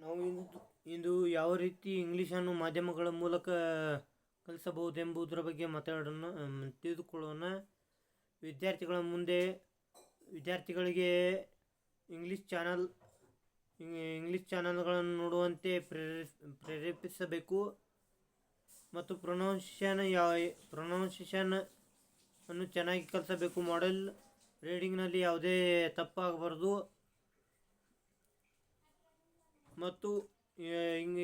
ನಾವು ಇಂದು ಯಾವ ರೀತಿ ಇಂಗ್ಲೀಷನ್ನು ಮಾಧ್ಯಮಗಳ ಮೂಲಕ ಕಲಿಸಬಹುದೆಂಬುದರ ಬಗ್ಗೆ ತಿಳಿದುಕೊಳ್ಳೋಣ. ವಿದ್ಯಾರ್ಥಿಗಳಿಗೆ ಇಂಗ್ಲೀಷ್ ಚಾನಲ್ಗಳನ್ನು ನೋಡುವಂತೆ ಪ್ರೇರೇಪಿಸಬೇಕು ಮತ್ತು ಪ್ರೊನೌನ್ಸಿಯೇಷನ್ ಅನ್ನು ಚೆನ್ನಾಗಿ ಕಲಿಸಬೇಕು. ಮಾಡೆಲ್ ರೀಡಿಂಗ್ನಲ್ಲಿ ಯಾವುದೇ ತಪ್ಪಾಗಬಾರದು ಮತ್ತು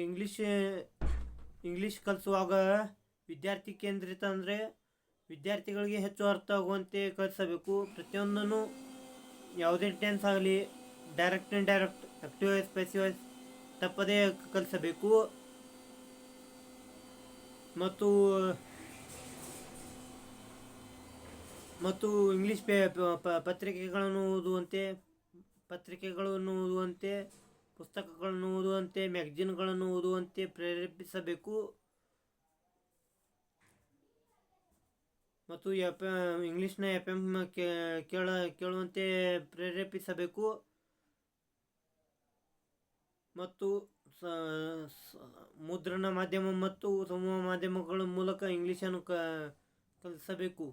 ಇಂಗ್ಲೀಷ್ ಕಲಿಸುವಾಗ ವಿದ್ಯಾರ್ಥಿ ಕೇಂದ್ರಿತ ಅಂದರೆ ವಿದ್ಯಾರ್ಥಿಗಳಿಗೆ ಹೆಚ್ಚು ಅರ್ಥ ಆಗುವಂತೆ ಕಲಿಸಬೇಕು. ಪ್ರತಿಯೊಂದನ್ನು ಯಾವುದೇ ಟೆನ್ಸ್ ಆಗಲಿ, direct indirect, active voice, passive voice ತಪ್ಪದೇ ಕಲಿಸಬೇಕು. ಮತ್ತು ಇಂಗ್ಲೀಷ್ ಪತ್ರಿಕೆಗಳನ್ನು ಓದುವಂತೆ, ಪುಸ್ತಕಗಳನ್ನು ಓದುವಂತೆ, ಮ್ಯಾಗಝಿನ್ಗಳನ್ನು ಓದುವಂತೆ ಪ್ರೇರೇಪಿಸಬೇಕು. ಮತ್ತು ಇಂಗ್ಲೀಷ್ನ FM ಕೇಳುವಂತೆ ಪ್ರೇರೇಪಿಸಬೇಕು. ಮತ್ತು ಮುದ್ರಣ ಮಾಧ್ಯಮ ಮತ್ತು ಸಮೂಹ ಮಾಧ್ಯಮಗಳ ಮೂಲಕ ಇಂಗ್ಲೀಷನ್ನು ಕಲಿಸಬೇಕು.